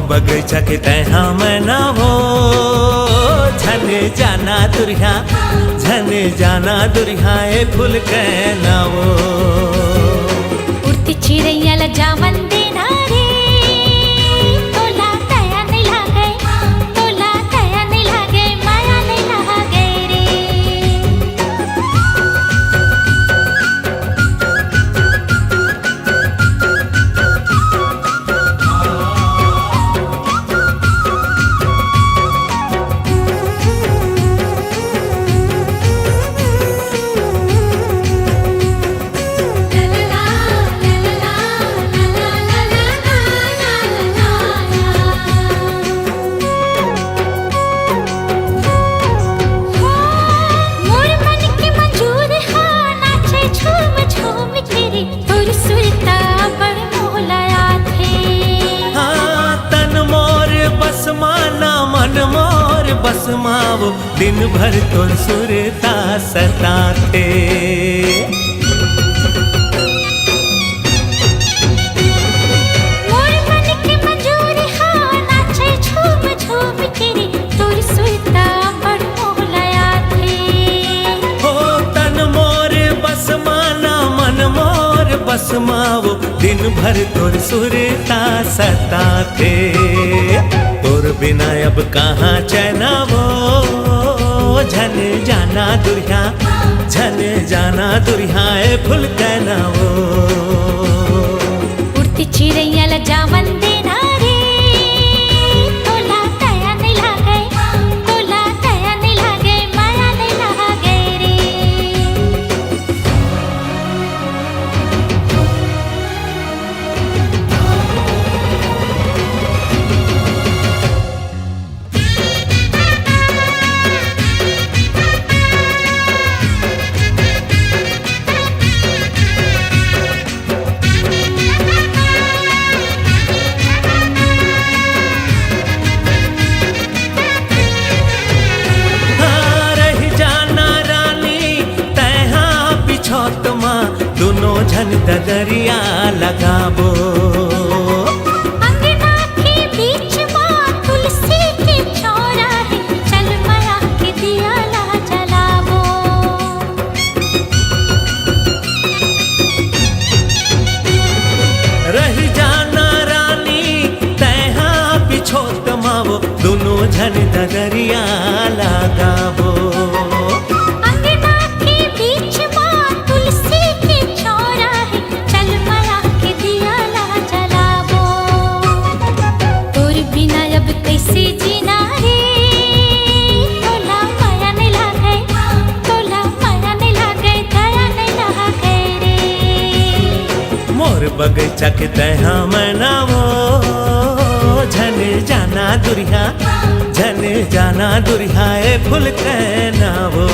बगीचा के तहा मैं ना हो झने जाना दुरिया झने जाना दुरिया ए फूल के ना वो उड़ती चिड़ैया ला जावन देना रे तोला दया नहीं लागे तोला दया नहीं लागे माया नहीं लागे रे बस मावो दिन भर तो सुरता सताते मोर मन के मंजूर हाँ नाचे झूम झूम तेरी तोर सुरता बड़ मोहलाया थे हो तन मोर बस माना मन मोर बस मावो दिन भर तोर सुरता सताते तोर बिना अब कहाँ चैना वो झन जाना दुरिया झन जाना दुरिया ए फूल कहना वो उड़ती चिड़ैया ला जावन देना रे तोला दया नहीं लागे तोला दया नहीं लागे माया नहीं लागे रे दोनों झन दरिया लगाबो अंगना के बीच माँ तुलसी के चौरा है चल माया के दिया ला जलाबो रही जाना रानी तैहा पिछोत मावो दोनों झन दरिया लगाबो बगीचा के तहा मैं ना वो झने जाना दुरिया झने जाना दुरिया ए फूल कहना वो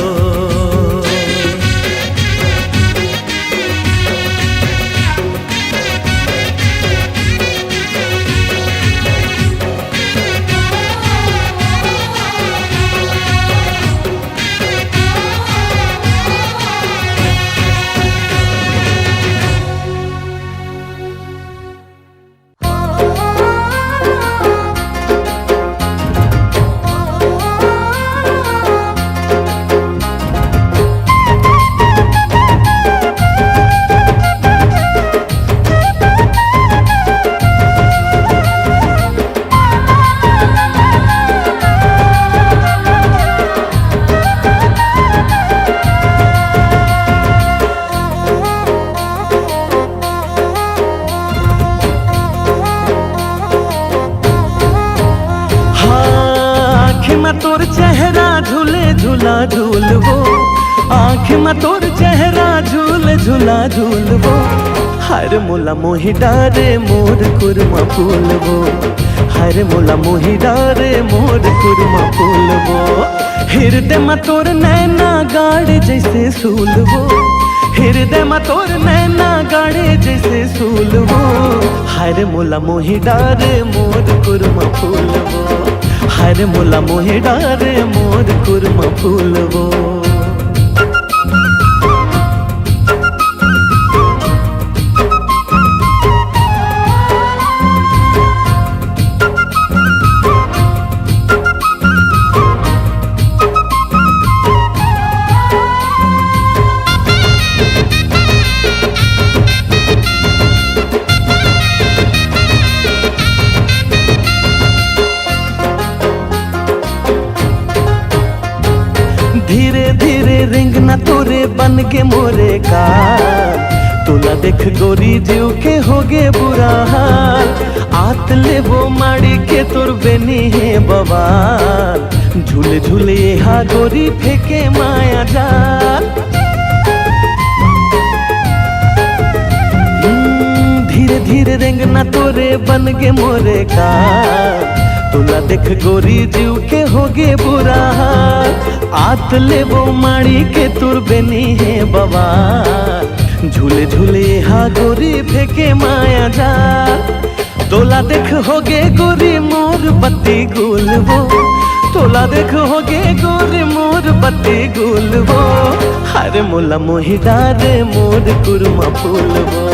तोर चेहरा झूले झूला झूलवो आँख में तोर चेहरा झूले झूला झूलवो हर मोला मोहि डारे मोर कुरमा फूलवो हर मोला मोहि डारे मोर कुरमा फूलवो हृदय में तोर नैना गाड़े जैसे सूलवो हृदय में तोर नैना गाड़े जैसे सूलवो हर मोला मोहि डारे मोर कुरमा फूलवो हर मोला मोहि डारे मोर कुरमा फूलवो तोरे बन गे मोरे का, तोला देख गोरी जीव के होगे बुरा हाल। आत ले वो माड़ी के तोर बेनी है बवाल, झूले झूले हा गोरी फेंके माया जाल। धीरे धीरे रेंगना तोरे बन गे मोरे का, तोला देख गोरी जीव के होगे बुरा हाल। आत ले वो माड़ी के तुर बेनी है बवाल, झूले झूले हा गोरी फेंके माया जाल। तोला देख होगे गोरी मोर बत्ती गुल वो, तोला देख होगे गोरी मोर बत्ती गुल वो। हरे मोला मोही डारे मोर कुरमा फूल वो,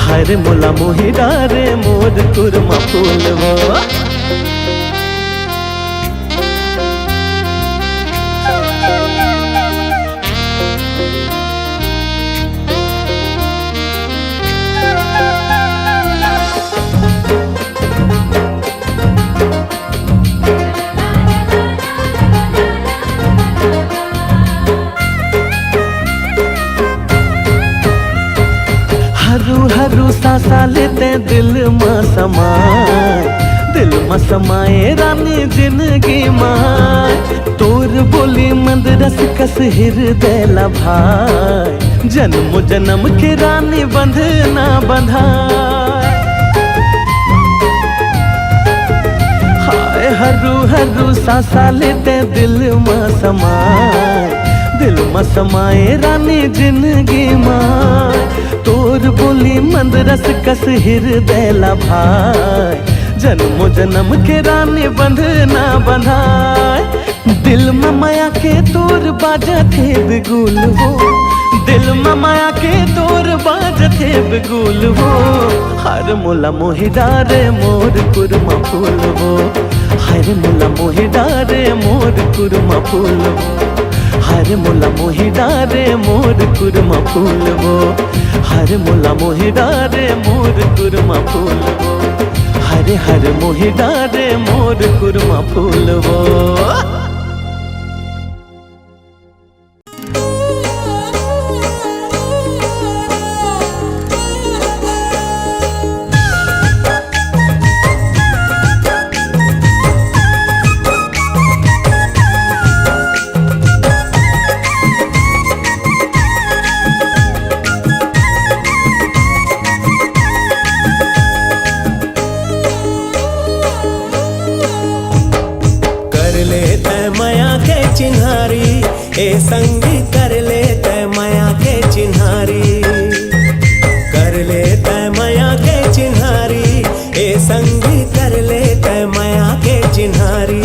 हरे मोला मोही डारे मोर कुरमा फूल वो। हरू हरू सासा लेते दिल में समाए, दिल में समाए रानी जिंदगी माँ। तोर बोली मंद रस कस हृदय लभाए, जन्म जन्म के रानी बंधना बंधाए। हाय हरू हरू सासा लेते दिल में समाए, दिल में समाए रानी जिंदगी माँ। तोर बोली मंद रस कस हृदय लभाए, जन्मो जन्म के रानी बंधना बंधाए। दिल में माया के तोर बाजते बिगुल वो, दिल में माया के तोर बाजते बिगुल वो। हर मोला मोही डारे मोर कुरमा फूल वो, हर मोला मोही डारे मोर कुरमा फूल वो। हर मोला मोही डारे मोर कुरमा फूल वो, हर मोला मोही डारे मोर कुरमा फूल वो। हरे हर मोही डारे मोर कुरमा फूल वो। ए संगी कर ले तय माया के चिन्हारी, कर ले तय माया के चिन्हारी। ए संगी कर ले तय माया के चिन्हारी,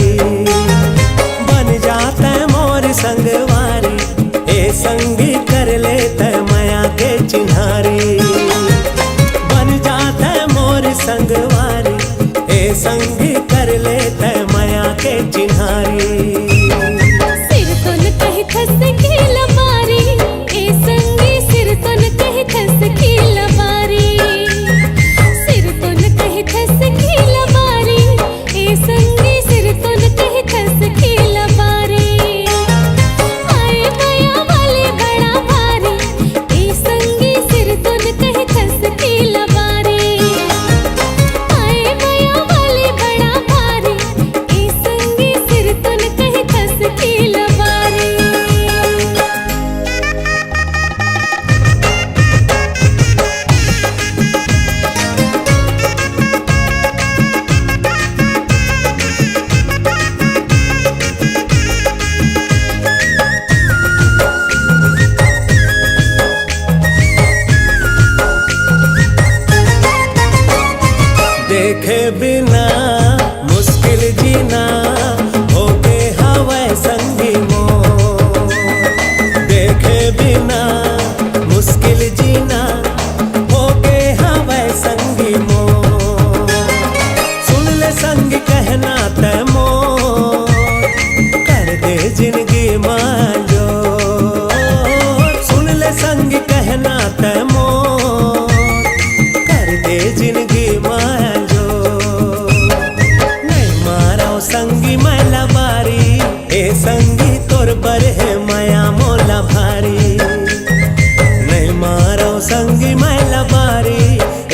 बन जाता मोर संगवारी। ए संगी कर ले तय माया के चिन्हारी, बन जाता मोर संगवारी। ए संगी कर ले तय माया के चिन्हारी। खस की लबारी, ए संगी सिर तुन कह खस की लबारी, सिर तुन कह खस की लबारी। ए संगी सिर तुन कह खस की लबारी। आए माया वाले बड़ा भारी, ए संगी सिर तुन कह खस की लबारी। आए माया वाले बड़ा भारी, ए संगी सिर तुन कह खस की लबारी। देखे बिना मुश्किल जीना, होके हवा संगी मोर। देखे बिना मुश्किल जीना, होके हवा संगी मोर। सुन ले संग कहना तय मोर, कर दे जिंदगी मांझो। सुन ले संग कहना तय मोर, कर दे जिंदगी मांझो। संगी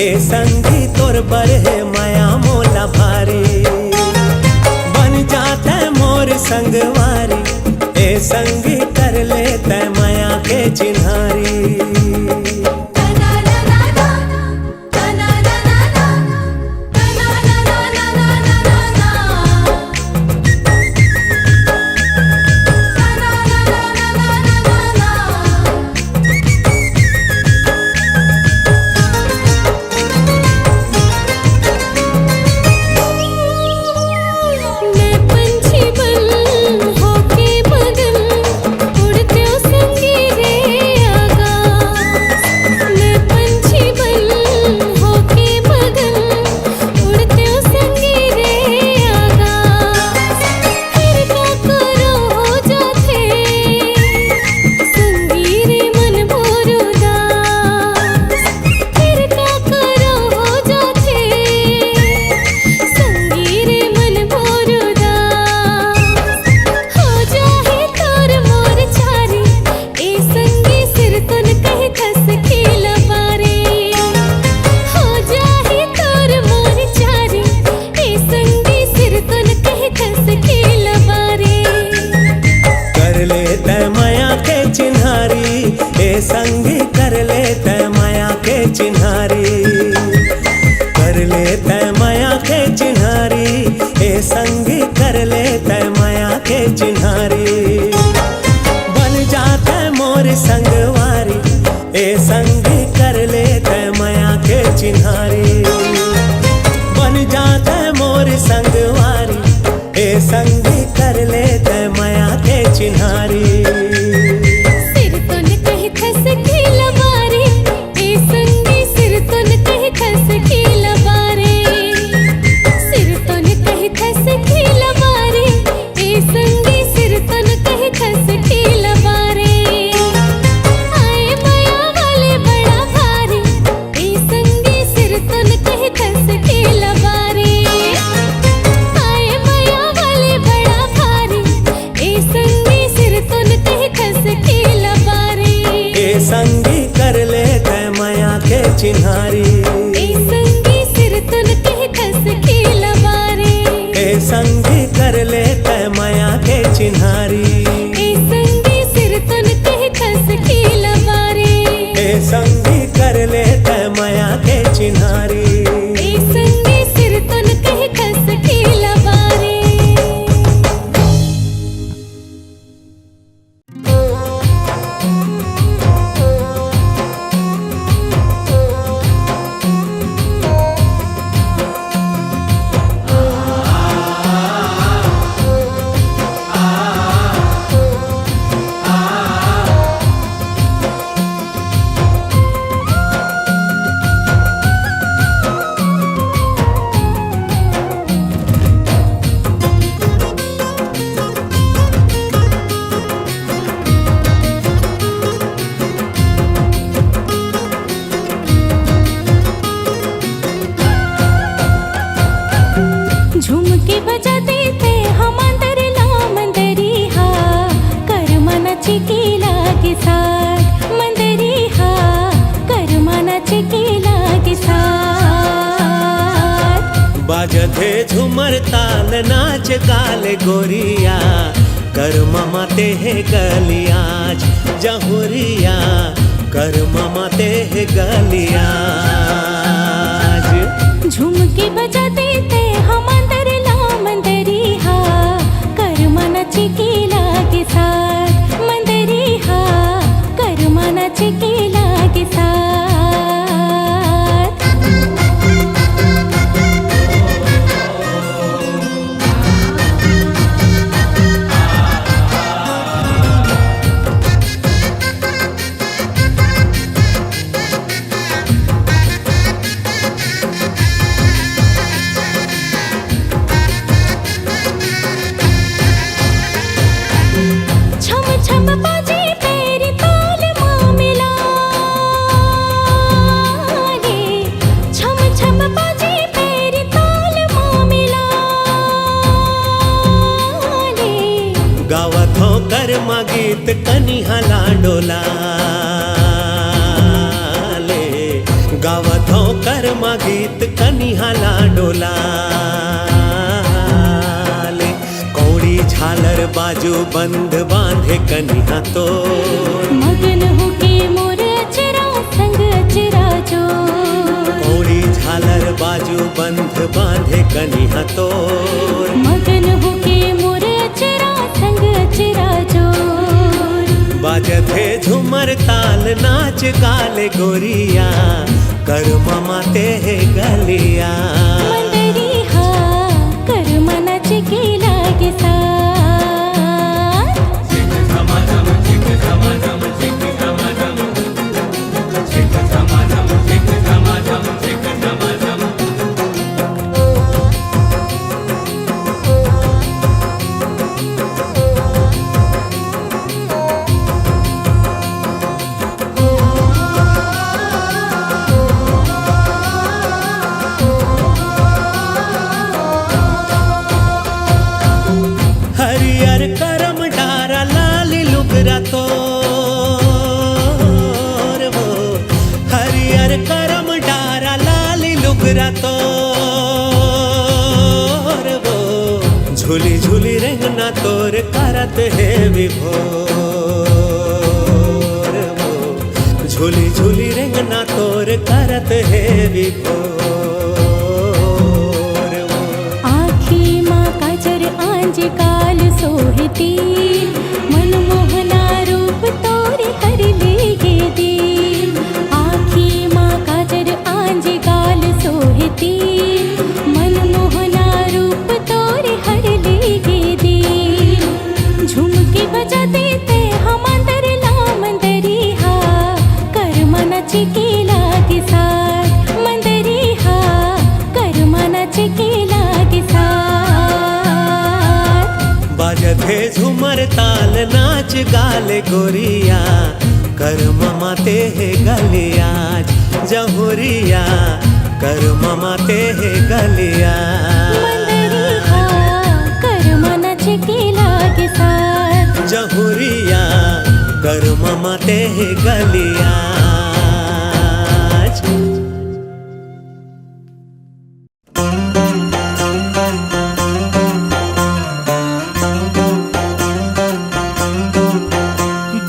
ए संगी तोर बरहे माया मोला भारी बन जाता मोर संगवारी ए संगी कर ले तै माया के चिन्हारी संगी कर ले तै माया के चिन्हारी कर ले तै माया के चिन्हारी ए संगी कर ले तै माया के चिन्हारी बन जाता मोर संगवारी ए संगी कर ले तै माया के चिन्हारी बन जाता मोर संगवारी ए संगी कर ले तै माया के चिन्हारी संगी कर ले तै माया के चिन्हारी ए संगी सिर तुन कह खस खेला बारे ए संगी कर ले तै माया के चिन्हारी ए संगी सिर तुन कह खस खेला बारे ए संगी कर ले तै माया के चिन्हारी ए संगी सिर तुन कह खस खेला बारे झुमके बजा देते हम अंदर मंदरी हा कर मनाची केला के साथ मंदरी हा कर मनाची केला के साथ बाजते झुमर ताल नाच गाल गोरिया कर ममा ते है गलियाज जहुरिया कर ममा ते है गलियाज झुमके बजा देते हम अंदर मंदरी हा कर मनाची केला के साथ मंदरी हा कर मनाची केला के साथ गीत कनिहाला डोला ले गावात कर्मा गीत कनिहाला डोला ले कौड़ी झालर बाजू बंध बांधे कनिहा तो मगन होके मोर अचरा संग अचरा जो कौड़ी झालर बाजू बंध बांधे कनिहा तो मगन होके मोर अचरा संग अचरा जो बाजथे झूमर ताल नाच गाले गोरिया कर ममाते है गलिया मंदरी हा कर मनाच के लागे सा हरियर करम डारा लाल लुगरा तोर वो हरियर करम डारा लाल लुगरा तोर वो झूली झूली रेंगना तोर करत है विभोर वो झूली झूली रेंगना तोर करत है विभोर वो आखी माँ काजर आंज काल सोहती मनमोहना रूप तोरे हर लेगे दी आखी माँ काजर आंज काल सोहती मनमोहना रूप तोरे हर लेगे दी झुमके बजा देते हम अंदर ला मंदरी हा कर मना चिकेला के साथ मंदरी हा कर मना चिकेला के साथ बाजथे झूमर ताल नाच गाले गोरिया कर ममाते है गलिया जहुरिया कर ममाते है गलिया मंदरी हा कर मना चिकेला के साथ जहुरिया कर ममाते है गलिया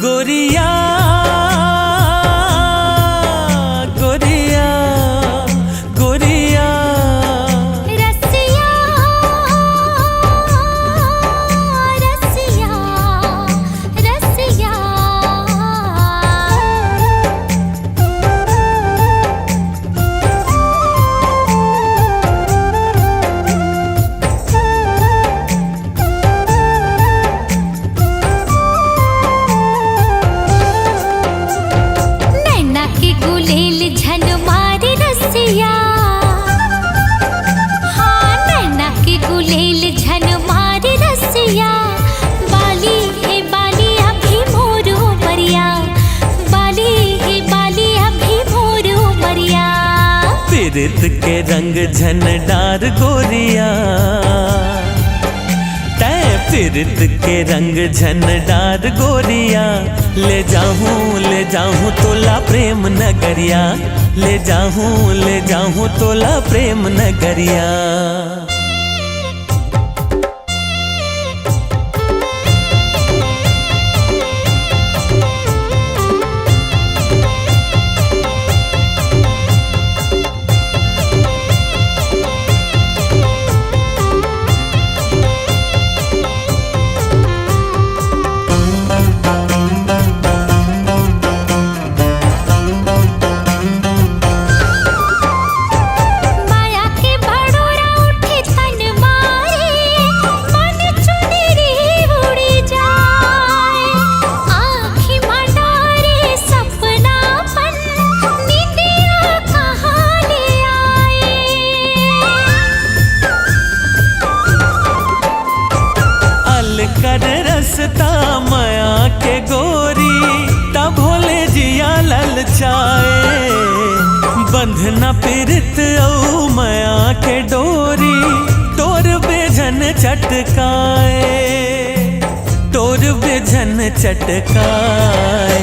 गोरिया गोरिया गोरिया रसिया रसिया रसिया नैना के गुलेल झन मारे रसिया हाँ नैना के गुलेल झन मारे रसिया बाली है बाली अभी मोरू मरिया बाली है बाली अभी मोरू मरिया पीरित के रंग झन डार गोरिया तय पीरित के रंग झन डार गोरिया ले जाऊं तोला प्रेम नगरिया ले जाऊं तोला प्रेम नगरिया माया के भड़ोरा उठे तन मारे मन चुनरी उड़ी जाए आँखी मंडारे सपनापन निंदिया कहाँ ले आए अल कर रसता माया के गोरी तब भोले जिया ललचाए बंधना पीरित औ माया के डोरी तोर बेझन चटकाए तोर बेझन चटकाए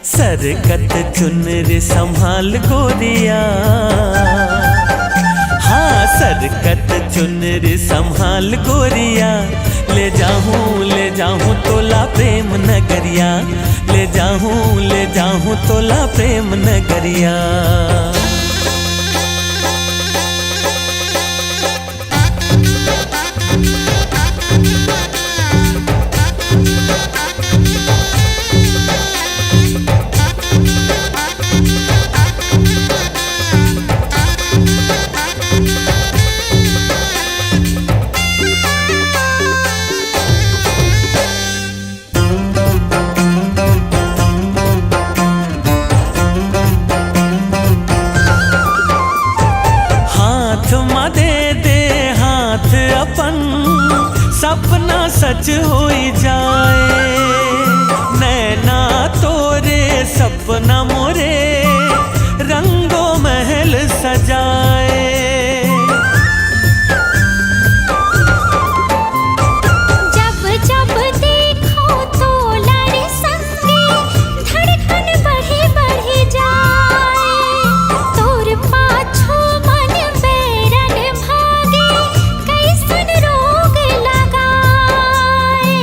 सरकत चुनरी संभाल गोरिया, हाँ सरकत चुनरी संभाल गोरिया, ले जाऊं तोला प्रेम नगरिया, ले जाऊं तोला प्रेम नगरिया। सपना सच हो जाए, नैना तोरे सपना मोरे रंगों महल सजाए। जब जब देखो तो लड़े संगे, धड़कन बढ़े बढ़े जाए, तोर पाछो मन बेरन भागे, कैसन रोग लगाए,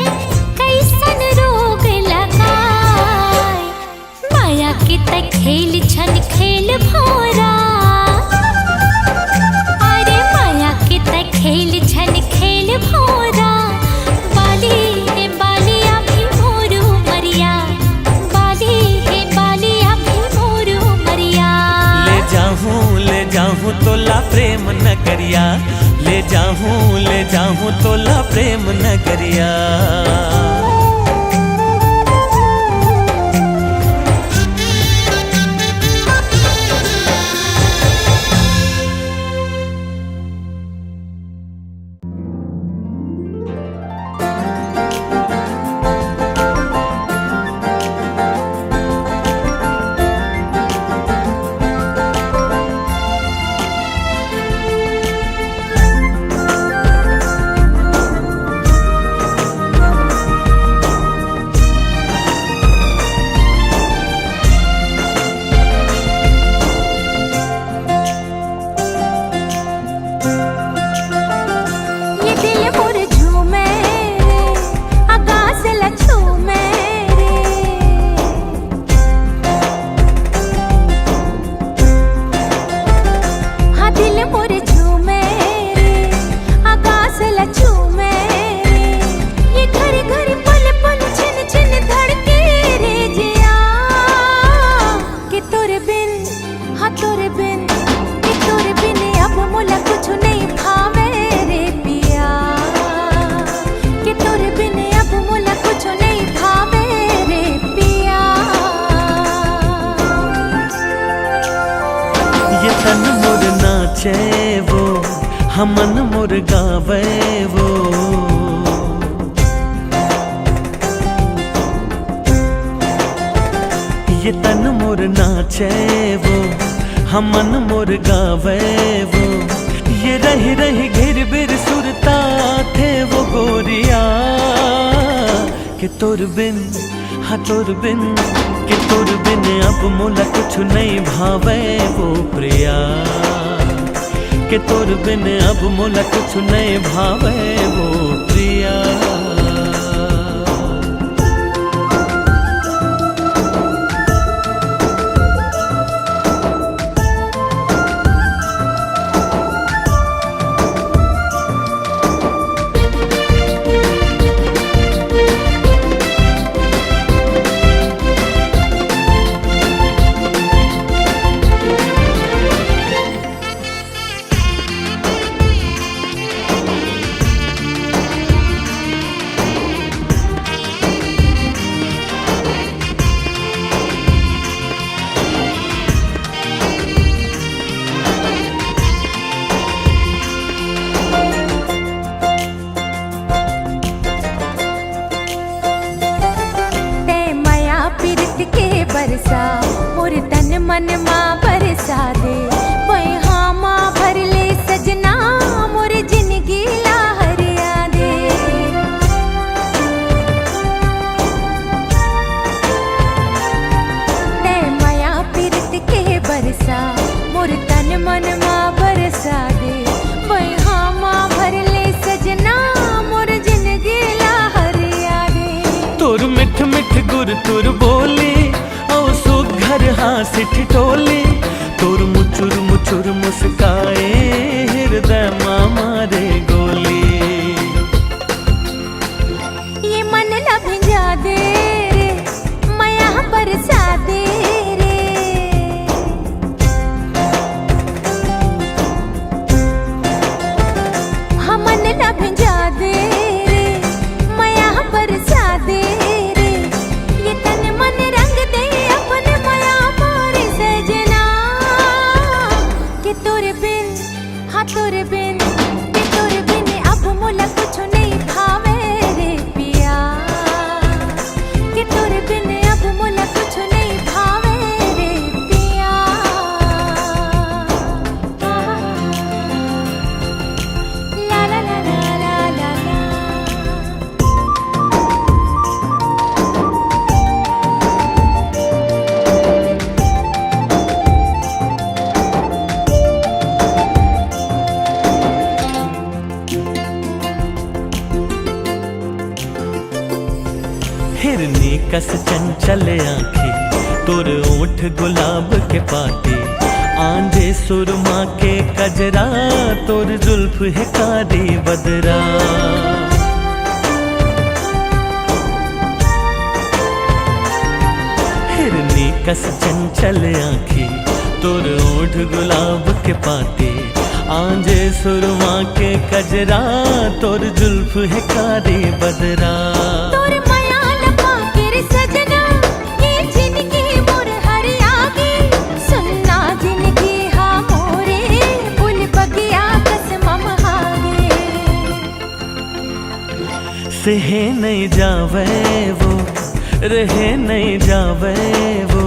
कैसन रोग लगाए। माया के तक खेल छन खेल भोरा, अरे माया के तक खेल छन खेल भोरा। बाली है बाली अभी मोरू मरिया, बाली है बाली अभी मोरू मरिया। ले जाऊं तोला प्रेम नगरिया, ले जाऊं तोला प्रेम नगरिया। वो हमन मोर गावे वो, ये तन मोर नाचे वो हमन मोर गावे वो। ये रही रही घिर बिर सुरता थे वो गोरिया, कि तोर बिन हाँ तोर बिन, कि तोर बिन अब मोला कुछ नहीं भावे वो प्रिया, कि तोर बिन अब मोला कुछ नहीं भावे वो प्रिया। तुर बोली औ सुघर हाथ ठिठोली तोर मुचुर मुचुर मुस्काए हृदय मारे गोली। ये मन लभिंजा दे रे माया बरसा दे रे। हाँ मन लभिंजा दे रे माया बरसा दे रे। ये तन मन रंग दे अपने माया मोरे सजना के तोरे बिन हाँ तोरे बिन के तोरे बिन अब मोला कुछ नहीं भावे रे पिया के तोरे बिन अब मोला कुछ नहीं भावे रे पिया। ला ला ला ला ला ला ला। हिरनी कस चंचल आंखें तोर ओठ गुलाब के पाते आंधे सुरमा के कजरा तोर जुल्फ है कारी बदरा। हिरनी कस चंचल आंखें तोर ओठ गुलाब के पाते आंधे सुरमा के कजरा तोर जुल्फ है कारी बदरा। तोर माया लपा के रे सजना ये जिंदगी मोर हरियागी सुनना जिंदगी हाँ मोरे फूल बगिया कसम हागे। सहे नहीं जावे वो रहे नहीं जावे वो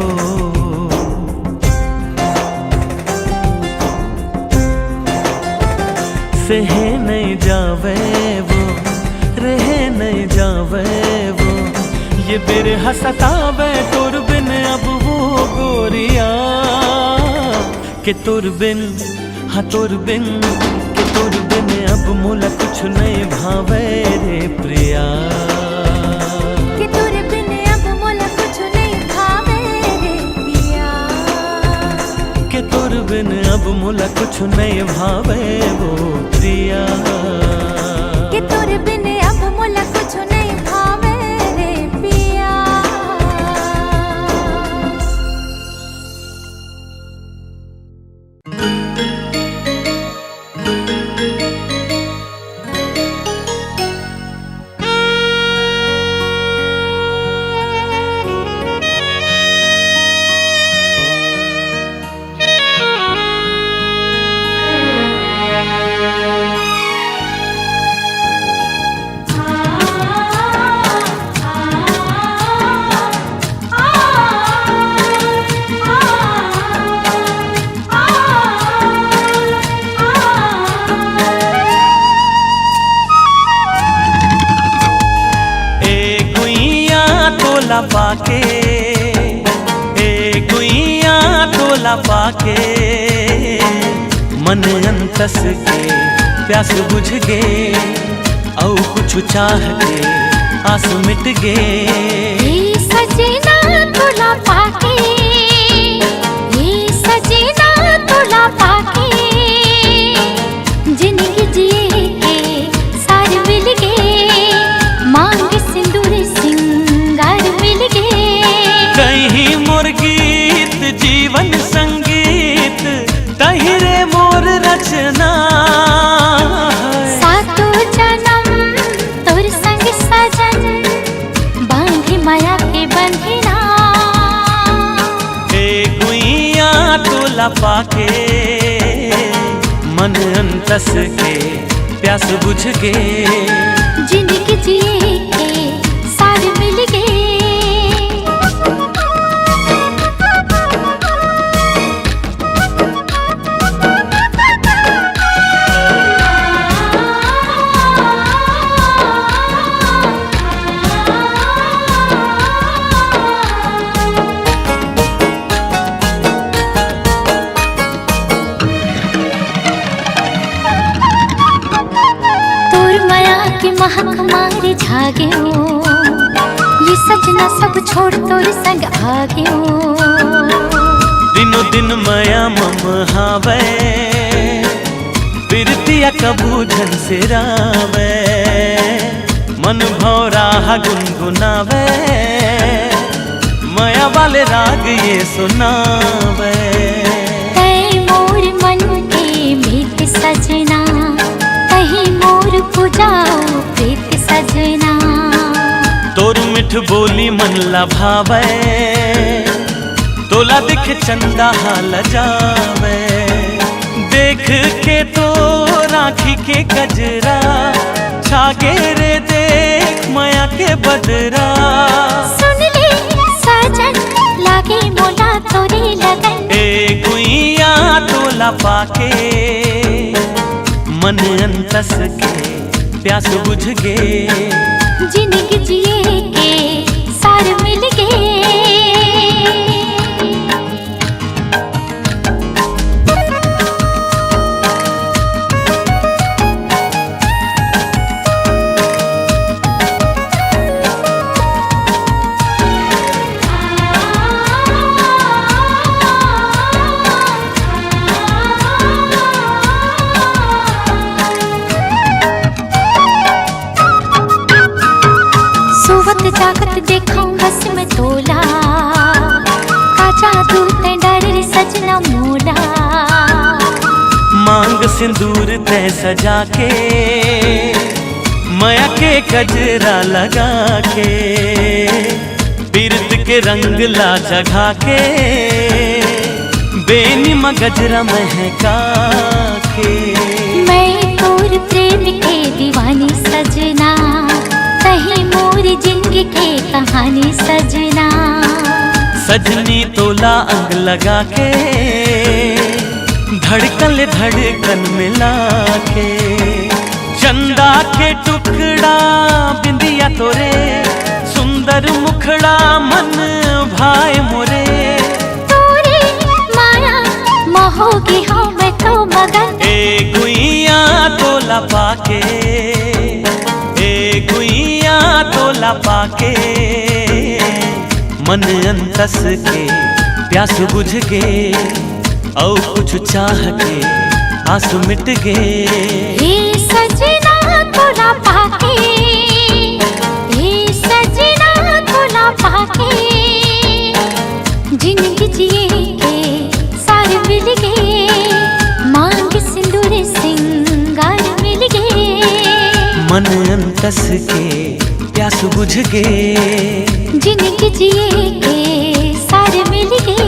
सहे नहीं जावे वो रहे नहीं जावे वो। ये बिरह सतावे तुर बिन अब वो गोरिया के तुर बिन हाँ तुर बिन के तुर बिन अब मोला कुछ नहीं भावे रे प्रिया के तोरे बिन अब मोला कुछ नहीं भावे रे पिया के तुर बिन अब मोला कुछ नहीं भावे वो प्रिया के तोरे बिन अब मोला कुछ नहीं भावे रे पिया। पाके ए गुइया तोला पाके मन अंतस के प्यास बुझ गे औ कुछ चाह के आस मिट गे। ये सजना तोला पाके ये सजना तोला पाके जिंदगी जिए के सार मिल गे मांग सिंदूर सिंगार मिल गे। कहीं मोर गीत जीवन संगीत तहिरे मोर रचना सातो जन्म तोर संग सजन बांधे माया के बंधना। ए गुइया तोला पाके मन अंतस के प्यास बुझ गे जिंदगी जिए के सार मिल गे। महक मारे झागे ये सजना सब छोड़ तोर संग आ गयो। दिनो दिन माया मम हावे, बिरतिया कबूझन से रावे, मन भौरा गुनगुनावे, माया वाले राग ये सुनावे। तै मोर मन के मीत सजना, कहीं मोर पुजाओ प्रीत सजना। तोर मिठ बोली मन लभावे, तोला दिख चंदा हाल जावे। देख के तो राखी के गजरा, छागे रे देख माया के बदरा। सुन ले साजन लागे मोला तोरे लगन, ए गुइया तोला पाके मन अंतस के प्यास बुझ गे। जिंदगी जिए के सार मिल गए। सोवत जागत देखा बस में तोला, काचा दूर ते डर सजना मोला। मांग सिंदूर तय सजा के, माया के गजरा लगा के, बिरत के रंग ला जगा के, बेनी गजरा महका के। मैं तोर प्रेम के दीवानी सजना, कहीं मोर जिंदगी के कहानी सजना। सजनी तोला अंग लगा के, धड़कन धड़कन मिला के। चंदा के टुकड़ा बिंदिया तोरे, सुंदर मुखड़ा मन भाई मोरे। तोरे माया मोहोगी हाँ मैं तो मगन, ए गुइया तोला पाके, ए गुइया तोला पाके, मन अंतस के प्यास बुझ गे। औ कुछ चाह के आंसू मिट गे। हे सजना तोला पाके, हे सजना तोला पाके, जिंदगी जिए के सार मिल गए। मांग सिंदूर सिंगार मिल गए। मन अंतस के प्यास बुझ गे। जिंदगी जिए के सार मिल गए।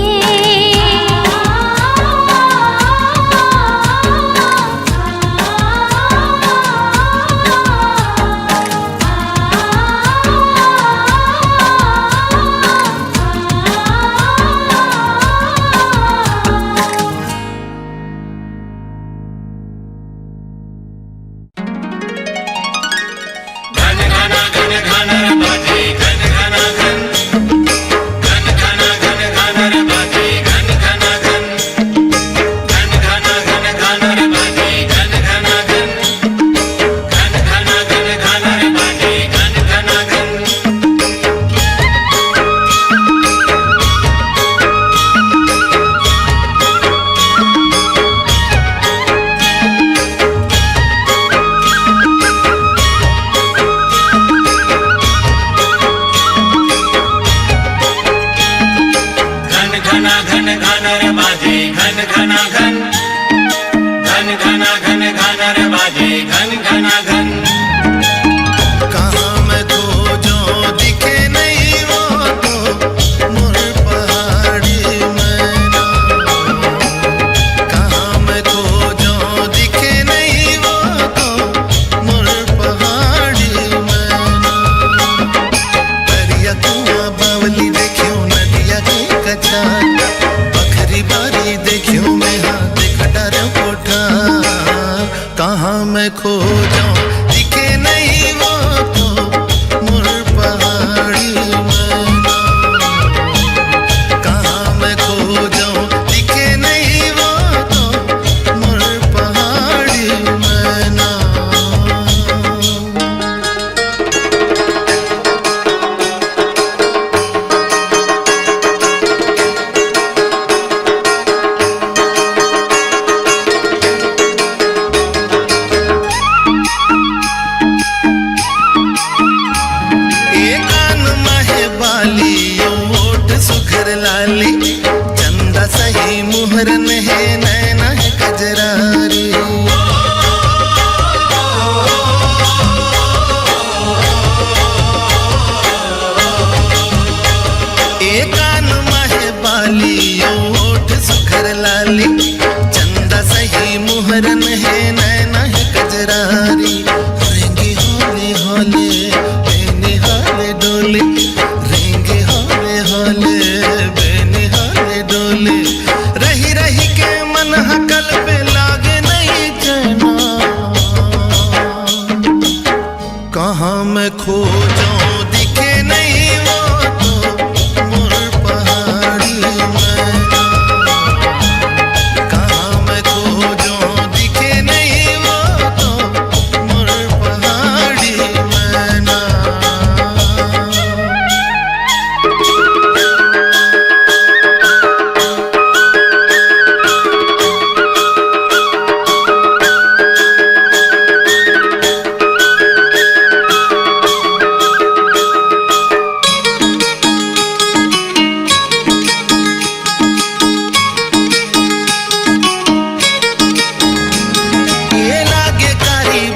मोहरन है नैना है कजरारी, रेंगे हौले हौले बेनिहाले डोले, रेंगे हौले हौले बेनिहाले डोले। रही रही के मन हकल पे लागे नहीं चैना, कहाँ मैं खो जाऊं दिखे नहीं वो तो मोर पहाड़ी मैना, कहाँ मैं खो जाऊं दिखे नहीं वो तो मोर पहाड़ी मैना।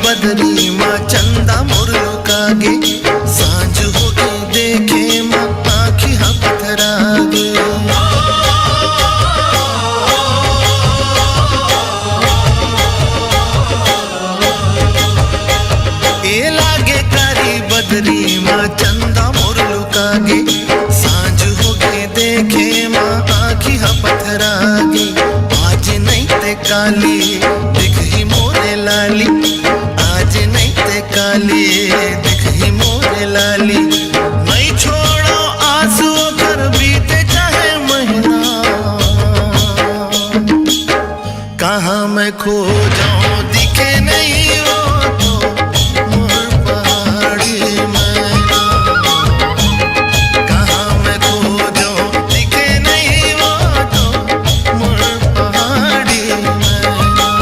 बदरी माँ चंदा मुर्लुकागे, सांझ हो गई देखे माँ आँखी हाँ पथरागे। ए लागे कारी बदरी माँ चंदा मुर्लुकागे, सांझ हो गई देखे माँ आँखी हाँ पथरागे। आज नहीं ते काली दिख ही मोरे लाली, आज नहीं ते काली दिख ही मोरे लाली। नहीं छोड़ो आंसू कर बीते चाहे महीना, कहाँ मैं खो जाऊं दिखे नहीं वो तो मोर पहाड़ी मैना, कहाँ मैं खो जाऊं दिखे नहीं वो तो मोर पहाड़ी मैना।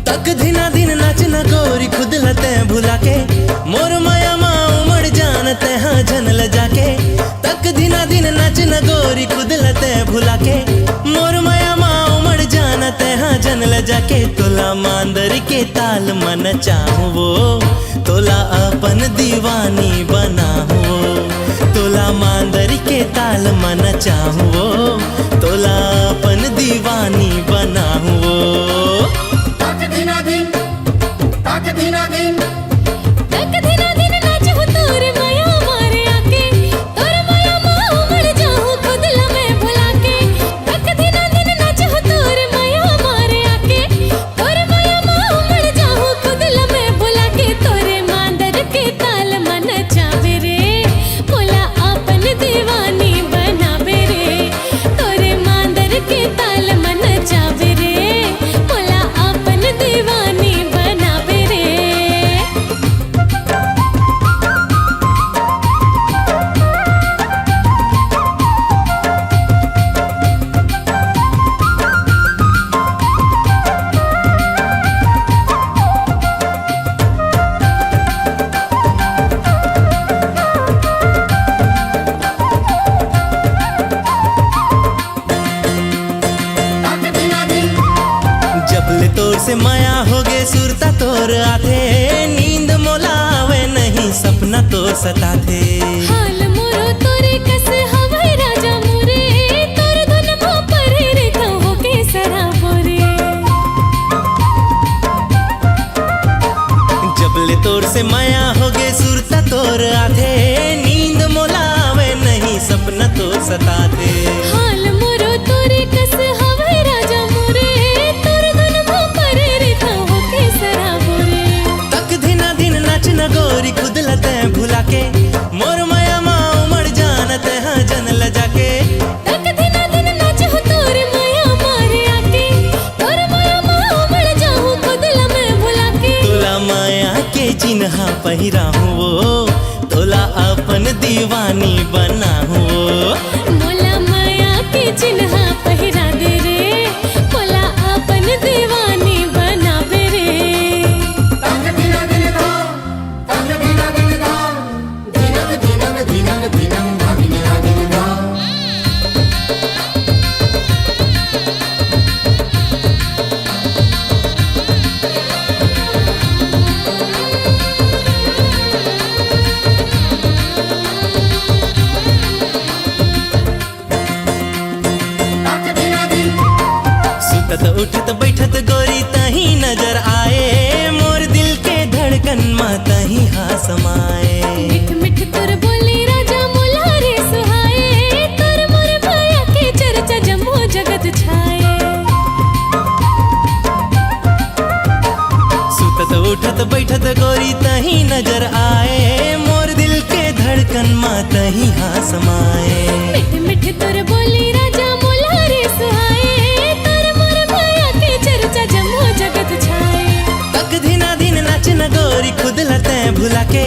तक धीना दिन नाच न गोरी खुद लते भुला के, मोर माया माँ उमड़ जानते हाँ जन ल जाके। तक धीना दिन नाच न गोरी खुद लते भुला के, मोर माया माँ उमड़ जानते हाँ जन ल जाके। तोला मांदर के ताल मन चाहूं वो, तोला अपन दीवानी बनाऊं वो, तोला मांदर के ताल मन चाहूं वो, तोला अपन दीवानी बनाऊं वो। तक धीना दिन नाचूं तोर माया मारे आके, तोर माया माँ उमड़ जाऊं खुद ला मैं भुला के। तक धीना दिन नाचूं तोर माया मारे आके, तोर माया माँ उमड़ जाऊं खुद ला मैं भुला के। तोरे मांदर के ताल मन चावे रे, मोला अपन दीवानी बनावे रे। तोरे मांदर के ताल मन चावे रे, मोला अपन दीवानी बनावे रे। जबले तोर से माया हो गे सुरता तोर आथे, नींद मोलावे नहीं सपना तोर सताथे। हाल मोरो तोरे कस हवाई राजा मोरे, तोर धुन मो परे रे तो हो के सरा बोरे। जबले तोर से माया हो गे सुरता तोर आथे, नींद मोलावे नहीं सपना तोर सताथे। हाल मोरो तोरे कस हवाई राजा मोरे, तोर धुन के चिन्हा पहिराहू वो तोला अपन दीवानी बनाहू मोला माया के चिन्हा पहिरा दे रे मोला अपन दीवानी बनाबे रे सुतत उठत बैठत गोरी तही नजर आए मोर दिल के धड़कन माँ तही हाँ समाए मिठ मिठ तोर बोली राजा मोला रे सुहाए तोर मोर माया के चर्चा जम्मू जगत छाए सुतत उठत बैठत गोरी तही नजर आए मोर दिल के धड़कन माँ तही हाँ समाए मिठ मिठ तोर बोली राजा मोला रे सुहाए तोर मोर माया के चर्चा जम्मू जगत छाए तक धिना दिन नाच न गोरी खुद लते भुला के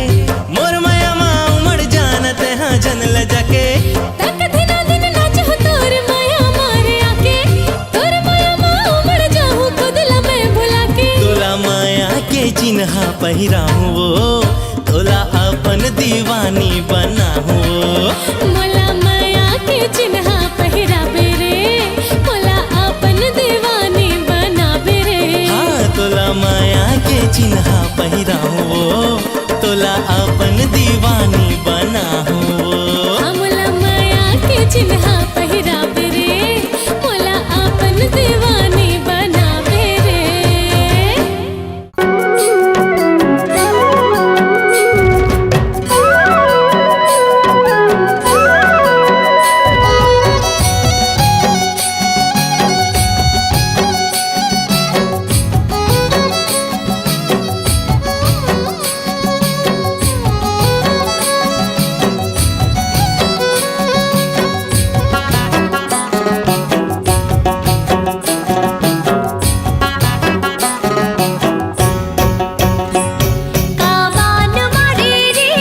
मोर माया माँ उमड़ जानत हाँ जन ल जाके तक दिना दिन नाच हो तोर माया मारे आके तोर माया माँ उमड़ जाऊं खुद ला मैं भुला के तोला माया के चिन्हा पहिराहू वो तोला अपन दीवानी बनाहू मोला माया के चिन्हा पहिराबे रे मोला अपन दीवानी बनाबे रे हाँ तोला माया के चिन्हा पहिराहू वो तोला अपन दीवानी बनाहू मोला माया के चिन्हा पहिराबे रे मोला अपन दीवानी बनाबे रे कावान मारे रे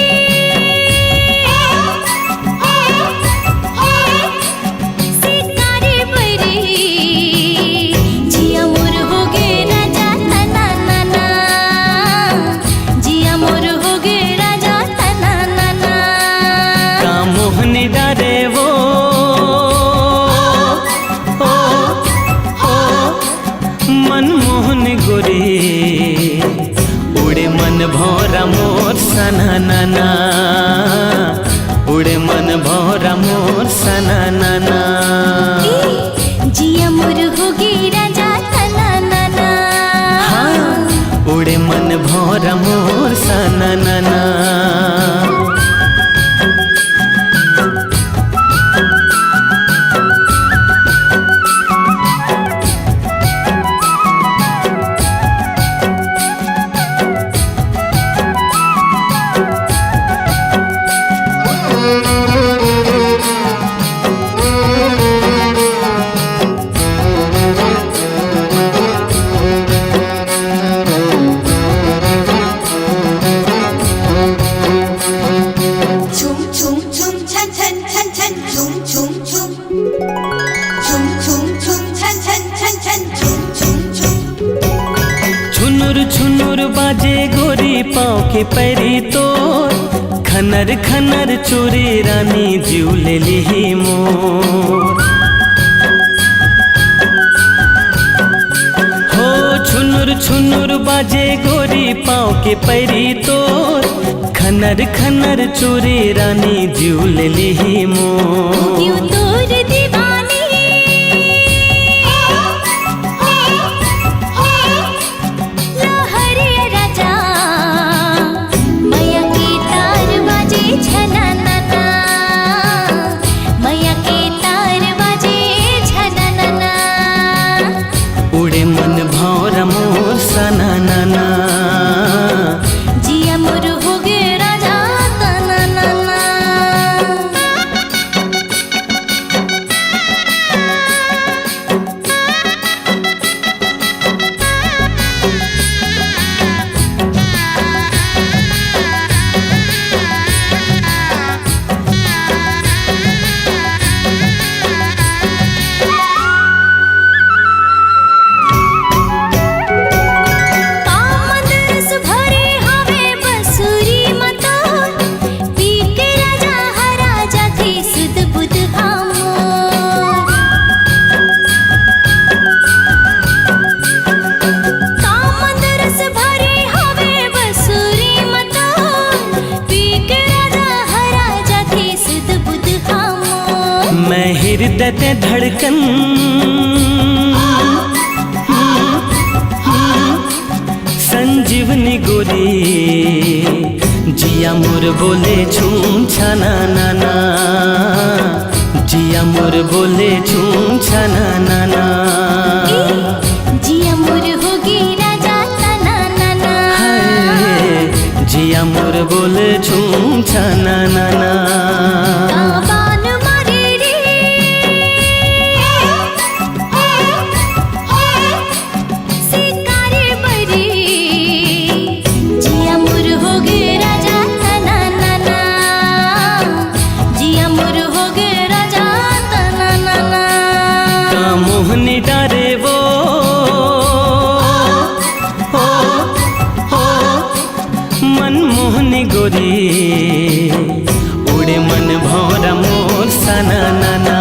सितारे बरे जिया मोर हो गे राजा तना नाना जिया मोर हो गे राजा तना नाना का मोहनी डारे वो मनमोहन गोरी उड़े मन भौरा मोर सना नाना उड़े मन भौरा मोर सना नाना जिया मोर हो गे राजा तना नाना हाँ उड़े मन भौरा मोर सना नाना Chum chum chum chan chan chan chan chum chum chum chum chum chum chan chan chan chan chum chum chum छुनुर छुनुर बाजे गोरी पाँव के पैरी तोर खनर खनर चोरी रानी जीव ले ली मोर हो छुनुर छुनुर बाजे गोरी पाँव के पैरी तोर खनर खनर चोरी रानी जीव ले ली मोर क्यों तोर दीवानी लहरिया राजा मैया के तार बाजे छना नाना मैया के तार बाजे छना नाना उड़े मन भौरा मोर सना नाना जिया मोर हो गे राजा तना नाना धड़कन संजीवनी गोरी जिया मोर बोले छूम छाना नाना जिया मोर बोले छूम छाना नाना जिया मोर होगी राजा तना नाना जिया मोर बोले छूम छाना नाना बान मारे रे सिकारे बरी जिया मोर होगी राजा तना नाना जिया मोर होगी राजा तना नाना का मोहनी डारे वो मनमोहनी गोरी उड़े मन भौरा मोर सना नाना